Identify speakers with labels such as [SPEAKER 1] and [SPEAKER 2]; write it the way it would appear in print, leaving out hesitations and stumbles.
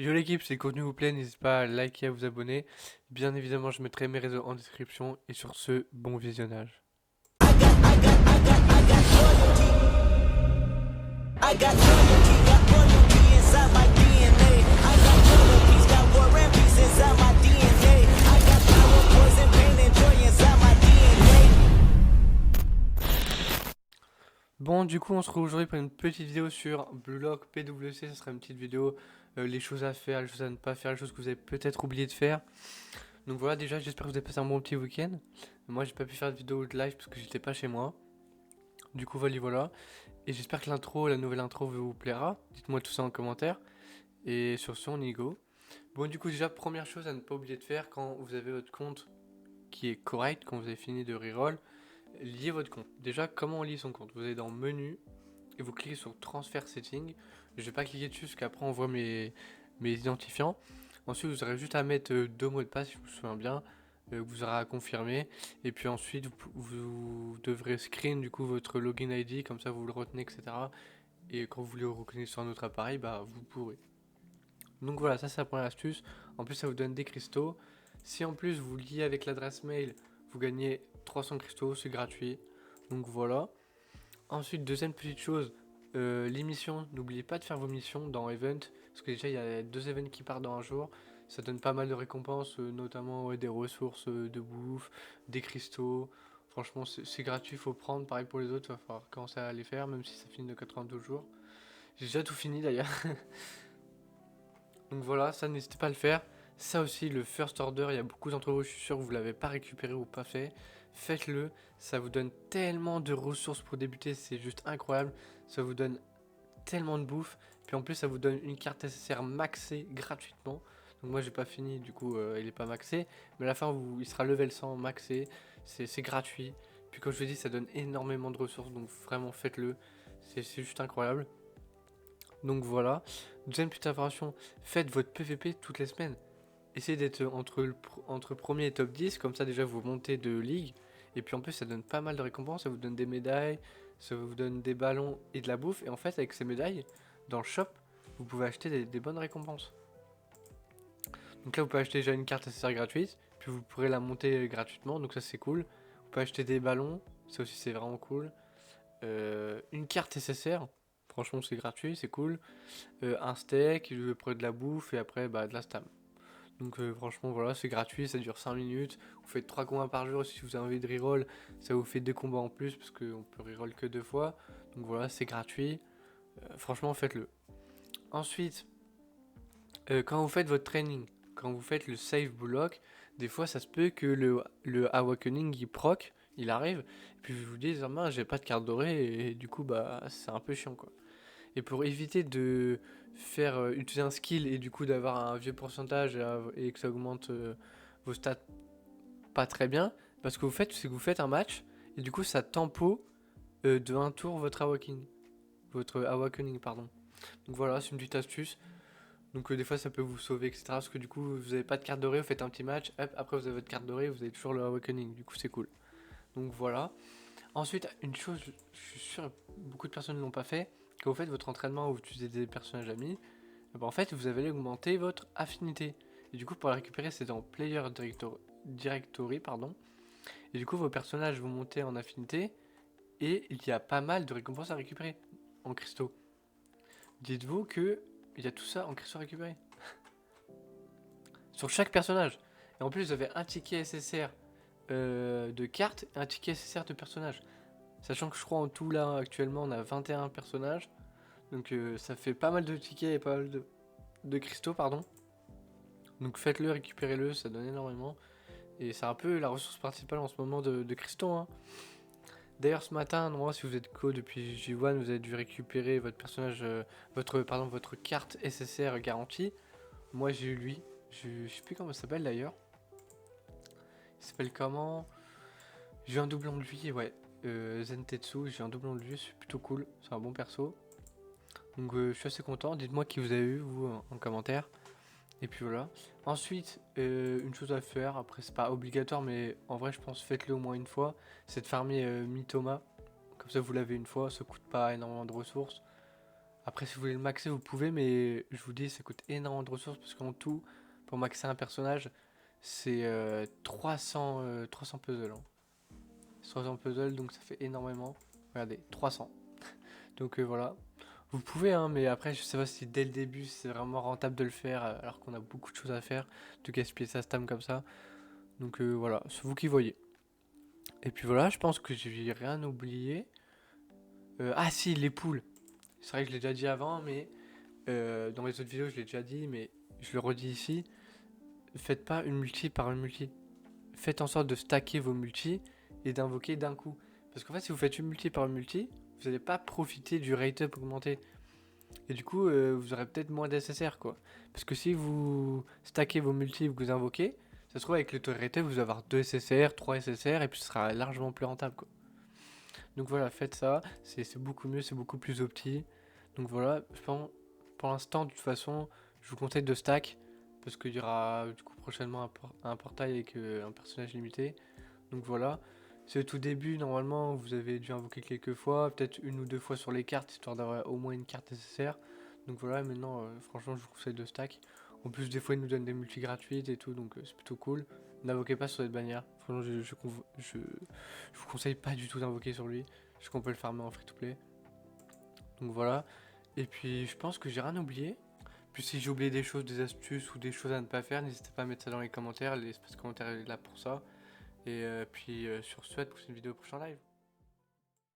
[SPEAKER 1] Yo l'équipe, si le contenu vous plaît, n'hésitez pas à liker et à vous abonner. Bien évidemment, je mettrai mes réseaux en description. Et sur ce, bon visionnage.
[SPEAKER 2] I got loyalty, got loyalty inside my DNA. I got loyalties, got war and peace inside my DNA. I got power, poison, pain, and joy inside my DNA.
[SPEAKER 1] Bon, du coup, on se retrouve aujourd'hui pour une petite vidéo sur Blue Lock PWC. Ce sera une petite vidéo, les choses à faire, les choses à ne pas faire, les choses que vous avez peut-être oublié de faire. Donc voilà, déjà, j'espère que vous avez passé un bon petit week-end. Moi, j'ai pas pu faire de vidéo de live parce que j'étais pas chez moi. Du coup, voilà. Et j'espère que l'intro, la nouvelle intro vous plaira. Dites-moi tout ça en commentaire. Et sur ce, on y go. Bon, du coup, déjà, première chose à ne pas oublier de faire quand vous avez votre compte qui est correct, quand vous avez fini de reroll, liez votre compte. Déjà, comment on lie son compte? Vous allez dans Menu et vous cliquez sur Transfer Setting. Je vais pas cliquer dessus parce qu'après on voit mes identifiants. Ensuite, vous aurez juste à mettre deux mots de passe, si je me souviens bien, que vous aurez à confirmer. Et puis ensuite, vous devrez screen du coup votre login ID, comme ça vous le retenez, etc. Et quand vous le reconnaissez sur un autre appareil, bah vous pourrez. Donc voilà, ça c'est la première astuce. En plus, ça vous donne des cristaux. Si en plus vous liez avec l'adresse mail, vous gagnez 300 cristaux, c'est gratuit. Donc voilà. Ensuite, deuxième petite chose, les missions. N'oubliez pas de faire vos missions dans Event. Parce que déjà, il y a 2 events qui partent dans un jour. Ça donne pas mal de récompenses, notamment des ressources de bouffe, des cristaux. Franchement, c'est gratuit, faut prendre. Pareil pour les autres, il va falloir commencer à les faire, même si ça finit de 92 jours. J'ai déjà tout fini d'ailleurs. Donc voilà, ça n'hésitez pas à le faire. Ça aussi, le first order, il y a beaucoup d'entre vous, je suis sûr que vous ne l'avez pas récupéré ou pas fait. Faites-le, ça vous donne tellement de ressources pour débuter, c'est juste incroyable. Ça vous donne tellement de bouffe. Puis en plus, ça vous donne une carte SSR maxée gratuitement. Donc moi, j'ai pas fini, du coup, il est pas maxé. Mais à la fin, il sera level 100 maxé. C'est gratuit. Puis comme je vous dis, ça donne énormément de ressources. Donc vraiment, faites-le. C'est juste incroyable. Donc voilà. Deuxième petite information, faites votre PVP toutes les semaines. Essayez d'être entre premier et top 10, comme ça déjà vous montez de ligue. Et puis en plus ça donne pas mal de récompenses, ça vous donne des médailles, ça vous donne des ballons et de la bouffe. Et en fait avec ces médailles, dans le shop, vous pouvez acheter des bonnes récompenses. Donc là vous pouvez acheter déjà une carte SSR gratuite, puis vous pourrez la monter gratuitement, donc ça c'est cool. Vous pouvez acheter des ballons, ça aussi c'est vraiment cool. Une carte SSR, franchement c'est gratuit, c'est cool. Un steak, je prends de la bouffe et après bah, de la stam. Donc franchement voilà, c'est gratuit, ça dure 5 minutes. Vous faites 3 combats par jour, si vous avez envie de reroll, ça vous fait 2 combats en plus parce qu'on peut reroll que 2 fois. Donc voilà, c'est gratuit. Franchement, faites-le. Ensuite, quand vous faites votre training, quand vous faites le save block, des fois ça se peut que le awakening il proc, il arrive, et puis vous vous dites, ah mince, j'ai pas de carte dorée, et du coup bah c'est un peu chiant quoi. Et pour éviter de faire utiliser un skill et du coup d'avoir un vieux pourcentage et que ça augmente vos stats pas très bien, parce que vous faites, c'est que vous faites un match et du coup ça tempo de un tour votre awakening pardon. Donc voilà, c'est une petite astuce. Donc des fois ça peut vous sauver etc. Parce que du coup vous avez pas de carte dorée, vous faites un petit match, hop, après vous avez votre carte dorée, vous avez toujours le awakening. Du coup c'est cool. Donc voilà. Ensuite, une chose, je suis sûr beaucoup de personnes ne l'ont pas fait, quand vous faites votre entraînement où vous utilisez des personnages amis, ben en fait vous allez augmenter votre affinité. Et du coup pour la récupérer c'est dans Player Directory pardon. Et du coup vos personnages vont monter en affinité et il y a pas mal de récompenses à récupérer en cristaux. Dites-vous que il y a tout ça en cristaux récupérés. Sur chaque personnage. Et en plus vous avez un ticket SSR de carte et un ticket SSR de personnage. Sachant que je crois en tout là actuellement on a 21 personnages. Donc ça fait pas mal de tickets et pas mal de cristaux pardon. Donc faites-le, récupérez-le, ça donne énormément. Et c'est un peu la ressource principale en ce moment de cristaux. Hein. D'ailleurs ce matin, moi si vous êtes co depuis J1, vous avez dû récupérer votre personnage, votre carte SSR garantie. Moi j'ai eu lui, je sais plus comment il s'appelle d'ailleurs. Il s'appelle comment? J'ai eu un doublon de lui, ouais. Zentetsu, j'ai un doublon de lui, c'est plutôt cool, c'est un bon perso. Donc je suis assez content, dites-moi qui vous avez eu vous en commentaire. Et puis voilà. Ensuite, une chose à faire, après c'est pas obligatoire mais en vrai je pense faites-le au moins une fois, c'est de farmer Mitoma. Comme ça vous l'avez une fois, ça coûte pas énormément de ressources. Après, si vous voulez le maxer, vous pouvez, mais je vous dis, ça coûte énormément de ressources parce qu'en tout, pour maxer un personnage, c'est 300 puzzles, hein. 300 puzzles, donc ça fait énormément. Regardez, 300. Donc voilà. Vous pouvez, hein, mais après, je sais pas si dès le début c'est vraiment rentable de le faire alors qu'on a beaucoup de choses à faire, de gaspiller sa stam comme ça. Donc voilà, c'est vous qui voyez. Et puis voilà, je pense que j'ai rien oublié. Ah si, les poules. C'est vrai que je l'ai déjà dit avant, mais dans les autres vidéos je l'ai déjà dit, mais je le redis ici. Faites pas une multi par une multi. Faites en sorte de stacker vos multis et d'invoquer d'un coup. Parce qu'en fait, si vous faites une multi par une multi, vous n'allez pas profiter du rate up augmenté. Et du coup, vous aurez peut-être moins d'SSR quoi. Parce que si vous stackez vos multis et que vous invoquez, ça se trouve avec le taux de rate up, vous allez avoir 2 SSR, 3 SSR et puis ce sera largement plus rentable quoi. Donc voilà, faites ça, c'est beaucoup mieux, c'est beaucoup plus opti. Donc voilà, je pense, pour l'instant, de toute façon, je vous conseille de stack. Parce qu'il y aura du coup prochainement un portail avec un personnage limité. Donc voilà, c'est le tout début, normalement vous avez dû invoquer quelques fois, peut-être une ou deux fois sur les cartes, histoire d'avoir au moins une carte nécessaire. Donc voilà, maintenant franchement je vous conseille de stack. En plus des fois ils nous donnent des multis gratuites et tout, donc c'est plutôt cool. N'invoquez pas sur cette bannière, franchement je vous conseille pas du tout d'invoquer sur lui. Je sais qu'on peut le farmer en free to play. Donc voilà, et puis je pense que j'ai rien oublié. Puis si j'ai oublié des choses, des astuces ou des choses à ne pas faire, n'hésitez pas à mettre ça dans les commentaires, l'espace commentaire est là pour ça. Et puis sur ce, à la prochaine vidéo, au prochain live.